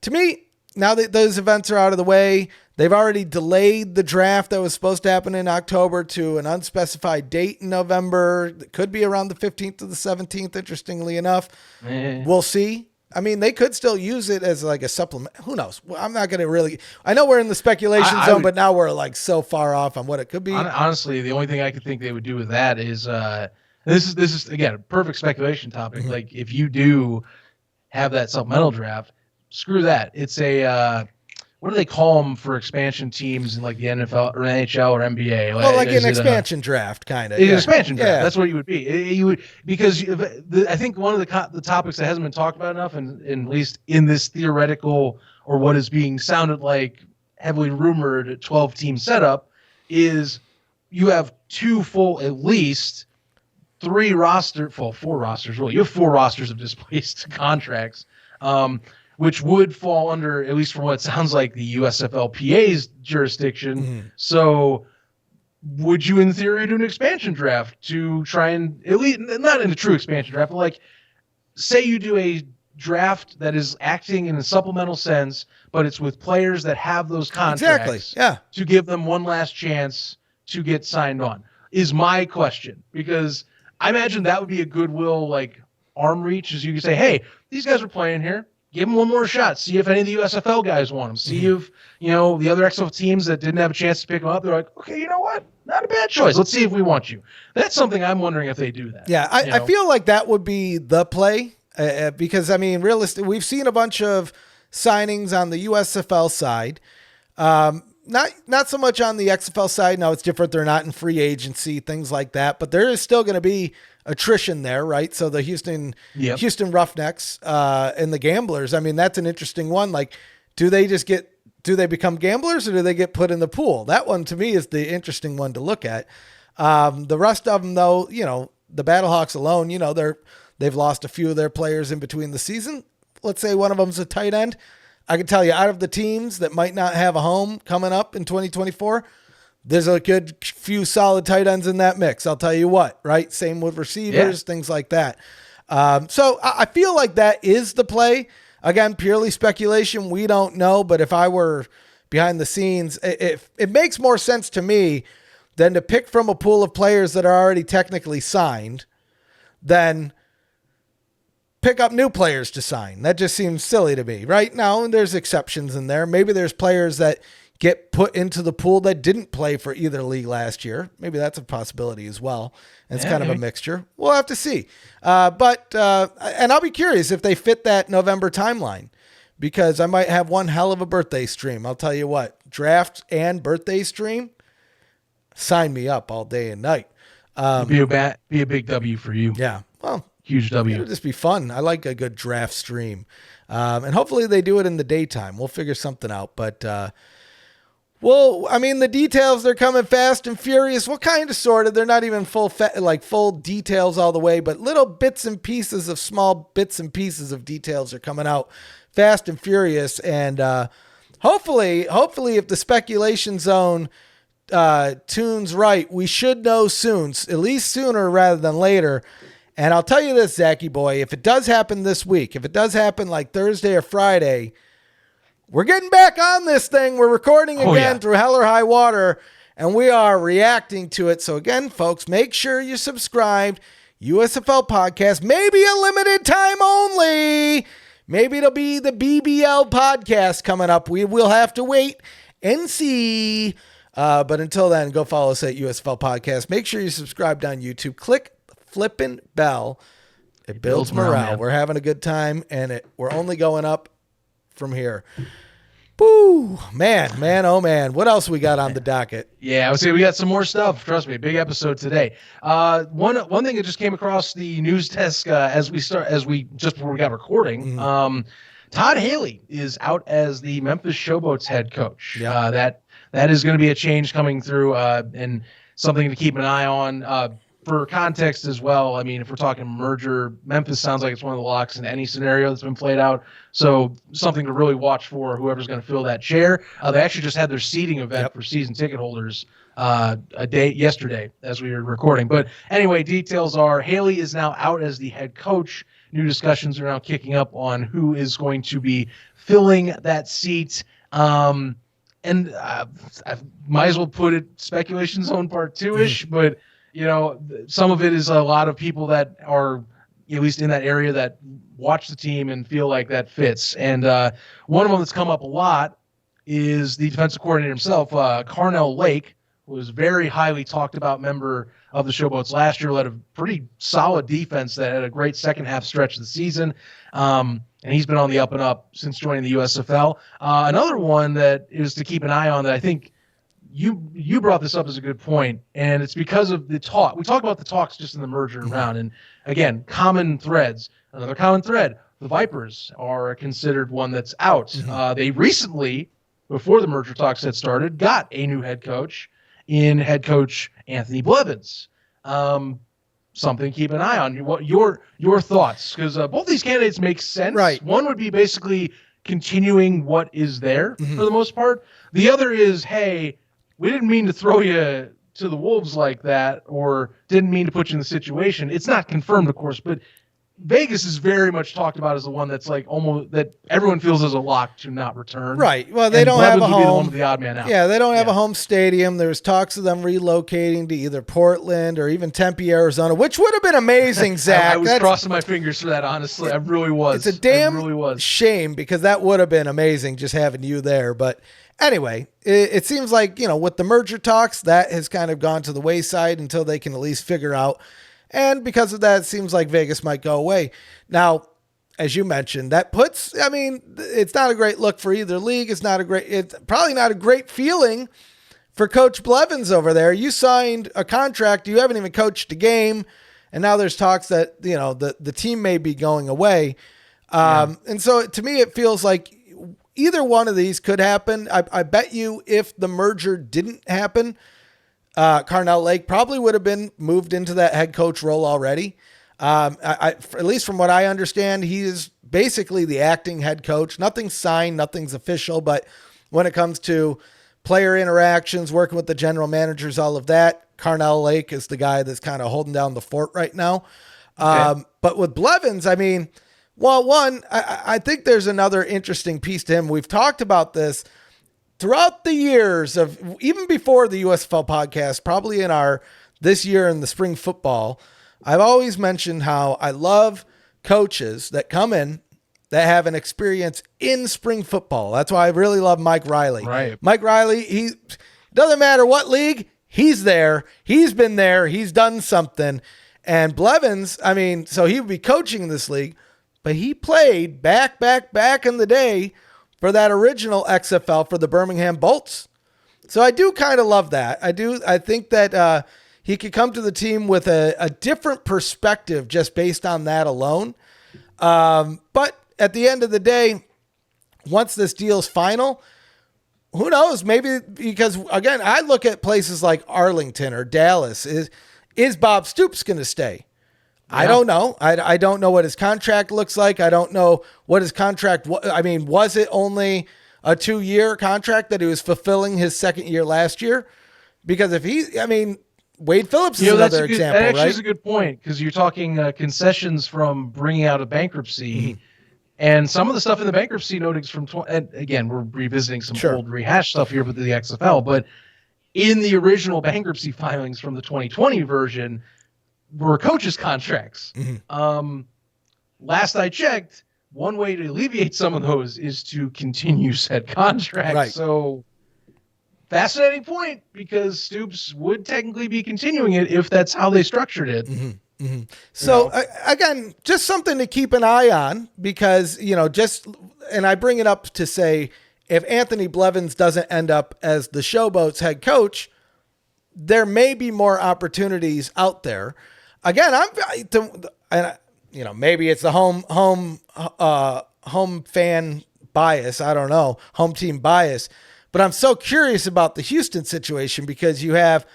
to me, now that those events are out of the way, they've already delayed the draft that was supposed to happen in October to an unspecified date in November. It could be around the 15th to the 17th, interestingly enough. We'll see. I mean, they could still use it as like a supplement. Who knows? I'm not going to really. I know we're in the speculation zone, but now we're like so far off on what it could be. Honestly, the only thing I could think they would do with that is this is again a perfect speculation topic. Like if you do have that supplemental draft, screw that. It's a what do they call them for expansion teams in like the NFL or NHL or NBA? Well, like an expansion draft, kind of. An expansion draft. Yeah. That's what you would be. You would, because I think one of the topics that hasn't been talked about enough, and at least in this theoretical or what is being sounded like heavily rumored 12-team setup, is you have at least four rosters. Well, you have 4 rosters of displaced contracts. Which would fall under, at least from what sounds like, the USFL PA's jurisdiction. Mm-hmm. So would you, in theory, do an expansion draft to try and, at least, not in a true expansion draft, but like, say you do a draft that is acting in a supplemental sense, but it's with players that have those contracts to give them one last chance to get signed on, is my question. Because I imagine that would be a goodwill, like, arm reach, as you can say, hey, these guys are playing here. Give them one more shot. See if any of the USFL guys want them. See if, the other XFL teams that didn't have a chance to pick them up, they're like, okay, you know what? Not a bad choice. Let's see if we want you. That's something I'm wondering if they do that. Yeah, I feel like that would be the play because, I mean, realistically, we've seen a bunch of signings on the USFL side. Not so much on the XFL side. No, it's different. They're not in free agency, things like that. But there is still going to be attrition there, right? So the Houston Roughnecks and the Gamblers, I mean, that's an interesting one. Like, do they become gamblers or do they get put in the pool? That one to me is the interesting one to look at. The rest of them, though, the Battlehawks alone, they've lost a few of their players in between the season. Let's say one of them's a tight end. I can tell you, out of the teams that might not have a home coming up in 2024, there's a good few solid tight ends in that mix. I'll tell you what, right? Same with receivers, things like that. So I feel like that is the play. Again, purely speculation. We don't know, but if I were behind the scenes, it makes more sense to me than to pick from a pool of players that are already technically signed than pick up new players to sign. That just seems silly to me. Right now, there's exceptions in there. Maybe there's players that get put into the pool that didn't play for either league last year. Maybe that's a possibility as well. And it's kind of a mixture. We'll have to see. But I'll be curious if they fit that November timeline, because I might have one hell of a birthday stream. I'll tell you what, draft and birthday stream, sign me up all day and night. Be a big W for you. Yeah. Well, huge W. It'll just be fun. I like a good draft stream. And hopefully they do it in the daytime. We'll figure something out. But, the details, they're coming fast and furious. What kind of sorted? They're not even full details all the way, but little bits and pieces of small bits and pieces of details are coming out fast and furious. And hopefully, if the speculation zone tunes right, we should know soon, at least sooner rather than later. And I'll tell you this, Zachy boy, if it does happen this week, if it does happen like Thursday or Friday, we're getting back on this thing. We're recording again through hell or high water, and we are reacting to it. So again, folks, make sure you're subscribed. USFL Podcast, maybe a limited time only. Maybe it'll be the BBL Podcast coming up. We will have to wait and see. But until then, go follow us at USFL Podcast. Make sure you subscribe down YouTube. Click the flippin' bell. It builds morale. Man. We're having a good time, and we're only going up from here. Woo, man, oh man. What else we got on the docket? Yeah, I would say we got some more stuff. Trust me, big episode today. One thing that just came across the news desk just before we got recording. Todd Haley is out as the Memphis Showboats head coach. Yeah. That is going to be a change coming through, and something to keep an eye on. For context as well, I mean, if we're talking merger, Memphis sounds like it's one of the locks in any scenario that's been played out. So something to really watch for whoever's going to fill that chair. They actually just had their seating event for season ticket holders yesterday as we were recording. But anyway, details are Haley is now out as the head coach. New discussions are now kicking up on who is going to be filling that seat. And I might as well put it speculation zone part 2-ish, but you know, some of it is a lot of people that are at least in that area that watch the team and feel like that fits. And one of them that's come up a lot is the defensive coordinator himself, Carnell Lake, who was a very highly talked about member of the Showboats last year, led a pretty solid defense that had a great second half stretch of the season. And he's been on the up and up since joining the USFL. Another one that is to keep an eye on that I think you brought this up as a good point, and it's because of the talk. We talked about the talks just in the merger round, and again, common threads. Another common thread, the Vipers are considered one that's out. They recently, before the merger talks had started, got a new head coach in head coach Anthony Blevins. Something to keep an eye on. What your thoughts? Because both these candidates make sense. Right. One would be basically continuing what is there for the most part. The other is, hey, we didn't mean to throw you to the wolves like that, or didn't mean to put you in the situation. It's not confirmed, of course, but Vegas is very much talked about as the one that's like almost that everyone feels as a lock to not return. Right. Well, they don't have a Blevins would be the one home. with the odd man out. Yeah, they don't have a home stadium. There's talks of them relocating to either Portland or even Tempe, Arizona, which would have been amazing, Zach. I was crossing my fingers for that, honestly. I really was. It's a damn shame because that would have been amazing just having you there. But anyway, it seems like, you know, with the merger talks, that has kind of gone to the wayside until they can at least figure out. And because of that, it seems like Vegas might go away. Now, as you mentioned, that puts, I mean, it's not a great look for either league. It's probably not a great feeling for Coach Blevins over there. You signed a contract. You haven't even coached a game. And now there's talks that, you know, the team may be going away. And so to me, it feels like either one of these could happen. I bet you if the merger didn't happen, Carnell Lake probably would have been moved into that head coach role already. At least from what I understand, he is basically the acting head coach. Nothing's signed, nothing's official, but when it comes to player interactions, working with the general managers, all of that, Carnell Lake is the guy that's kind of holding down the fort right now. Okay. But with Blevins, I mean, well, one, I think there's another interesting piece to him. We've talked about this throughout the years of even before the USFL podcast, probably in this year in the spring football, I've always mentioned how I love coaches that come in that have an experience in spring football. That's why I really love Mike Riley. Right. Mike Riley, he doesn't matter what league, he's there. He's been there. He's done something. And Blevins, I mean, so he would be coaching this league, but he played back in the day for that original XFL for the Birmingham Bolts. So I do kind of love that. I think that he could come to the team with a different perspective just based on that alone. But at the end of the day, once this deal's final, who knows? Maybe because, again, I look at places like Arlington or Dallas. Is Bob Stoops going to stay? Yeah. I don't know. I don't know what his contract looks like. I don't know what his contract I mean, was it only a 2-year contract that he was fulfilling his second year last year? Because if Wade Phillips is another example, that actually right? is a good point because you're talking concessions from bringing out a bankruptcy. And some of the stuff in the bankruptcy notings from, and again, we're revisiting some old rehash stuff here with the XFL, but in the original bankruptcy filings from the 2020 version, were coaches' contracts. Last I checked, one way to alleviate some of those is to continue said contracts. Right. So fascinating point, because Stoops would technically be continuing it if that's how they structured it. So again, just something to keep an eye on, because, and I bring it up to say, if Anthony Blevins doesn't end up as the Showboats head coach, there may be more opportunities out there. Again, maybe it's the home fan bias. I don't know, home team bias, but I'm so curious about the Houston situation, because you have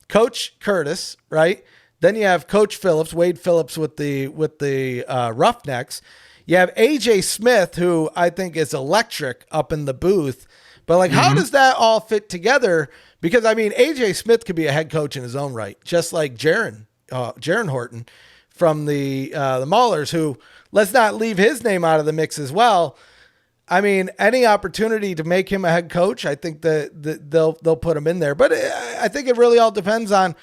Coach Curtis, right? Then you have Coach Phillips, Wade Phillips with the Roughnecks. You have AJ Smith, who I think is electric up in the booth. But how does that all fit together? Because AJ Smith could be a head coach in his own right, just like Jaron Horton from the Maulers, who, let's not leave his name out of the mix as well. Any opportunity to make him a head coach, I think that they'll put him in there. But I think it really all depends on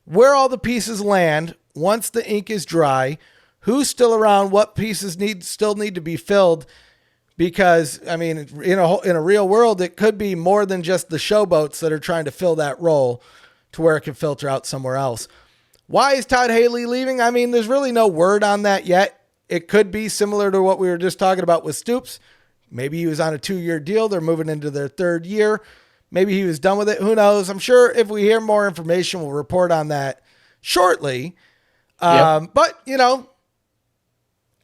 where all the pieces land once the ink is dry, who's still around, what pieces still need to be filled. Because, in a real world, it could be more than just the Showboats that are trying to fill that role to where it can filter out somewhere else. Why is Todd Haley leaving? There's really no word on that yet. It could be similar to what we were just talking about with Stoops. Maybe he was on a 2-year deal. They're moving into their 3rd year. Maybe he was done with it. Who knows? I'm sure if we hear more information, we'll report on that shortly. But,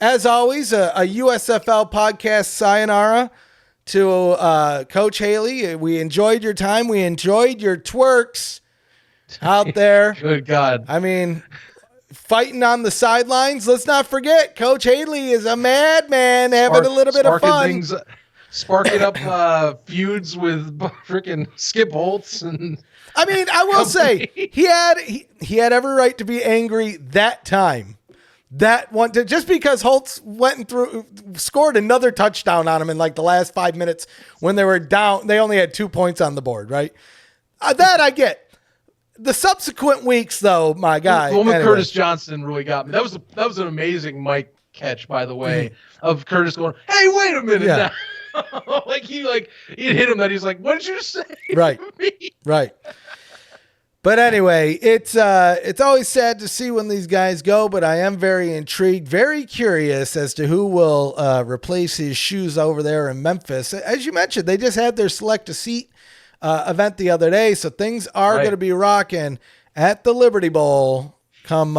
as always, a USFL podcast sayonara to Coach Haley. We enjoyed your time. We enjoyed your twerks out there. Good God. Fighting on the sidelines. Let's not forget, Coach Haley is a madman having a little bit of fun. Sparking up feuds with freaking Skip Holtz. And I will say, he had every right to be angry that time. That one, just because Holtz scored another touchdown on him in the last 5 minutes when they were down. They only had 2 points on the board, right? That I get. The subsequent weeks, though, my guy. Curtis Johnson really got me. That was an amazing mic catch, by the way, of Curtis going, "Hey, wait a minute now." It hit him that he's like, "What did you say?" Right. Right. But anyway, it's always sad to see when these guys go, but I am very intrigued, very curious as to who will replace his shoes over there in Memphis. As you mentioned, they just had their select a seat event the other day, so things are going to be rocking at the Liberty Bowl come,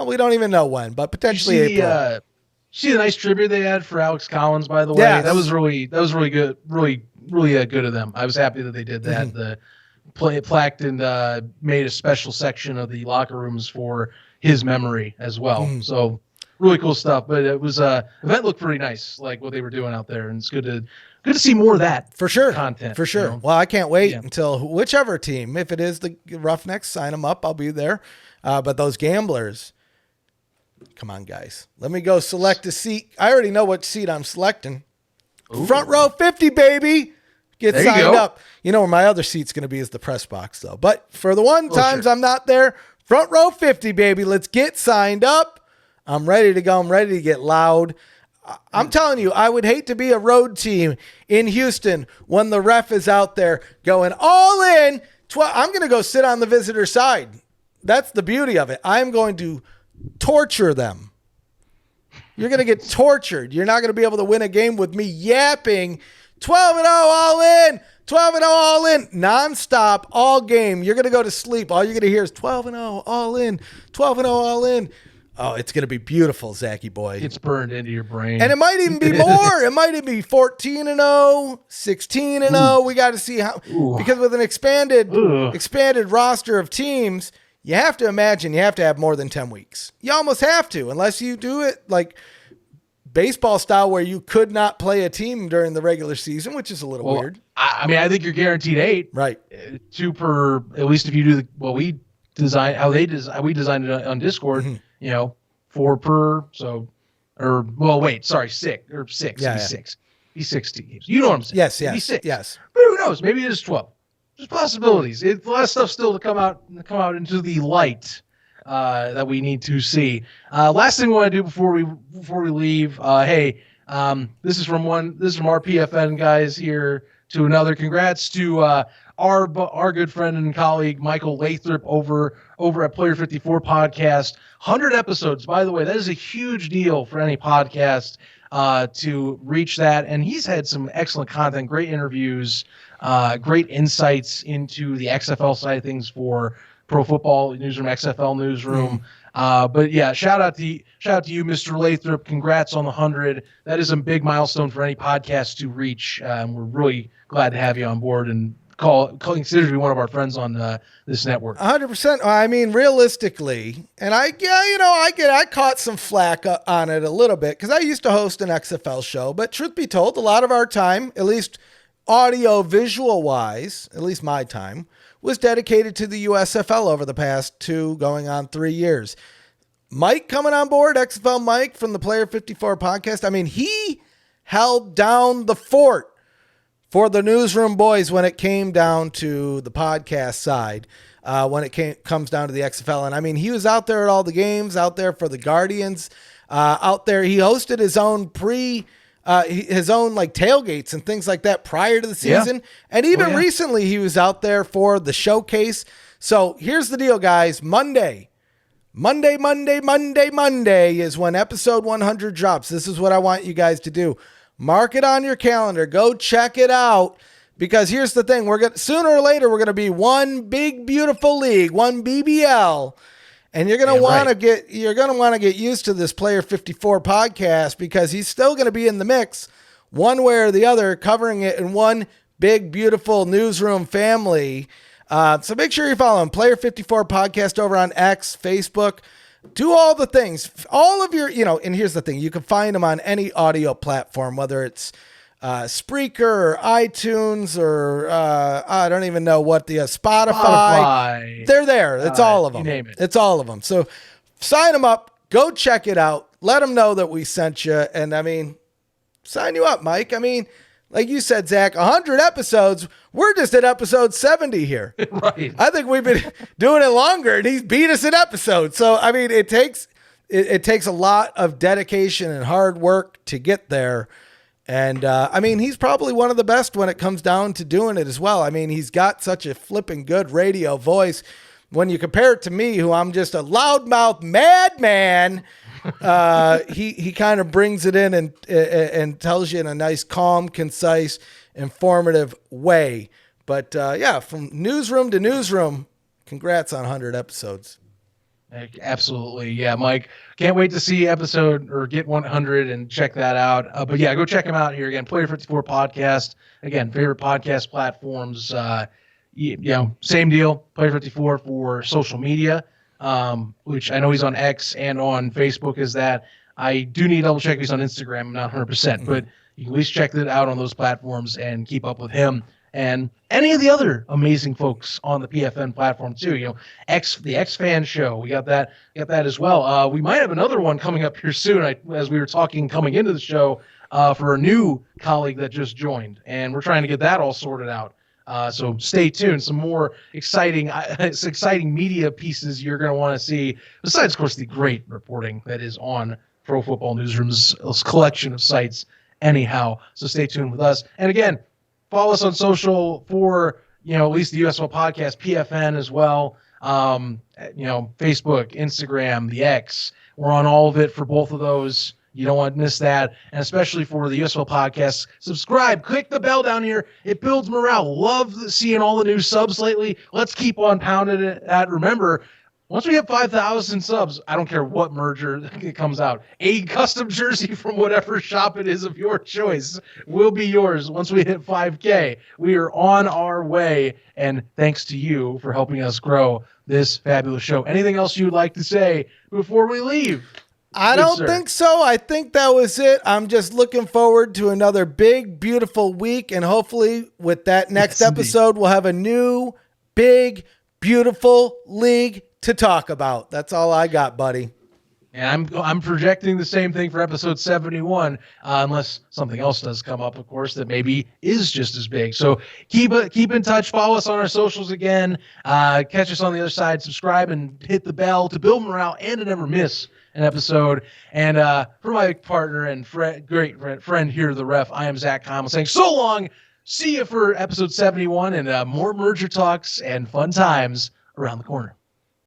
we don't even know when, but potentially April. See the nice tribute they had for Alex Collins, by the way? Yes. That was really good, really good of them. I was happy that they did that. The plaqued and made a special section of the locker rooms for his memory as well. So really cool stuff. But it was event looked pretty nice, like what they were doing out there, and it's good to see more of that for sure. Content for sure. Well, I can't wait until whichever team, if it is the Roughnecks, sign them up. I'll be there. But those gamblers, come on, guys. Let me go select a seat. I already know what seat I'm selecting. Ooh. Front row 50, baby. Get signed up. Where my other seat's going to be is the press box, though. But for the times I'm not there, front row 50, baby. Let's get signed up. I'm ready to go. I'm ready to get loud. I'm telling you, I would hate to be a road team in Houston when the ref is out there going all in. I'm going to go sit on the visitor side. That's the beauty of it. I'm going to torture them. You're going to get tortured. You're not going to be able to win a game with me yapping 12-0 all in, 12-0 all in, nonstop all game. You're going to go to sleep. All you're going to hear is 12-0 all in, 12-0 all in. Oh, it's going to be beautiful, Zachy boy. It's burned into your brain. And it might even be more. It might even be 14-0, 16-0. We got to see how, because with an expanded roster of teams, you have to imagine you have to have more than 10 weeks. You almost have to, unless you do it like baseball style where you could not play a team during the regular season, which is a little weird. I think you're guaranteed 8. Right. 2 per, at least if you do we designed it on Discord, 4 per, so, six. Yeah, six. Be 6 teams. You know what I'm saying? Yes. Be 6. Yes. But who knows? Maybe it is 12. There's possibilities. A lot of stuff still to come out into the light that we need to see. Last thing we want to do before we leave. This is from our PFN guys here to another. Congrats to our good friend and colleague Michael Lathrop over at Player 54 Podcast. 100 episodes, by the way. That is a huge deal for any podcast to reach that. And he's had some excellent content, great interviews, great insights into the XFL side of things for Pro Football Newsroom, XFL Newsroom. But yeah, shout out to you, Mr. Lathrop. Congrats on the 100. That is a big milestone for any podcast to reach. We're really glad to have you on board and consider you one of our friends on this network. 100%. I mean, realistically, and I caught some flack on it a little bit because I used to host an XFL show, but truth be told, a lot of our time, at least audio visual wise, at least my time, was dedicated to the USFL over the past 2 going on 3 years. Mike coming on board, XFL Mike from the Player 54 Podcast. I mean, he held down the fort for the newsroom boys when it came down to the podcast side, when it comes down to the XFL. And I mean, he was out there at all the games, out there for the Guardians, out there. He hosted his own like tailgates and things like that prior to the season. Yeah. And even recently he was out there for the showcase. So here's the deal, guys. Monday is when episode 100 drops. This is what I want you guys to do. Mark it on your calendar. Go check it out. Because here's the thing. Sooner or later, we're going to be one big, beautiful league, one BBL. And you're going to want to get used to this Player 54 podcast because he's still going to be in the mix one way or the other, covering it in one big, beautiful newsroom family. So make sure you follow him, Player 54 Podcast over on X, Facebook. Do all the things, all of your, and here's the thing. You can find them on any audio platform, whether it's Spreaker or iTunes or I don't even know what the Spotify. They're there. It's all of them. You name it. It's all of them. So sign them up. Go check it out. Let them know that we sent you. And I mean, sign you up, Mike. I mean, like you said, Zach, 100 episodes. We're just at episode 70 here. Right. I think we've been doing it longer, and he's beat us in episodes. So, I mean, it takes a lot of dedication and hard work to get there. And, I mean, he's probably one of the best when it comes down to doing it as well. I mean, he's got such a flipping good radio voice. When you compare it to me, who I'm just a loudmouth madman, he kind of brings it in and tells you in a nice, calm, concise, informative way. But yeah, from newsroom to newsroom, congrats on 100 episodes. Absolutely. Yeah, Mike, can't wait to see episode or get 100 and check that out. But yeah, go check him out here again. Player 54 Podcast. Again, favorite podcast platforms. Same deal. Player 54 for social media. Which I know he's on X and on Facebook is that. I do need to double check if he's on Instagram. I'm not 100%, but you can at least check it out on those platforms and keep up with him and any of the other amazing folks on the PFN platform too. The X Fan Show. We got that as well. We might have another one coming up here soon. As we were talking coming into the show for a new colleague that just joined, and we're trying to get that all sorted out. So stay tuned. Some more exciting media pieces you're going to want to see, besides, of course, the great reporting that is on Pro Football Newsroom's collection of sites anyhow. So stay tuned with us. And again, follow us on social for, at least the USFL Podcast, PFN as well. Facebook, Instagram, the X. We're on all of it for both of those. You don't want to miss that. And especially for the USFL Podcast, subscribe, click the bell down here. It builds morale. Love seeing all the new subs lately. Let's keep on pounding it at. Remember, once we hit 5,000 subs, I don't care what merger it comes out. A custom jersey from whatever shop it is of your choice will be yours once we hit 5K. We are on our way, and thanks to you for helping us grow this fabulous show. Anything else you'd like to say before we leave? I don't think so. I think that was it. I'm just looking forward to another big, beautiful week, and hopefully with that next episode, we'll have a new, big, beautiful league to talk about. That's all I got, buddy. And I'm projecting the same thing for episode 71, unless something else does come up, of course, that maybe is just as big. So keep in touch. Follow us on our socials again. Catch us on the other side. Subscribe and hit the bell to build morale and to never miss an episode. And for my partner and great friend here, the ref, I am Zach Comel saying so long. See you for episode 71 and more merger talks and fun times around the corner.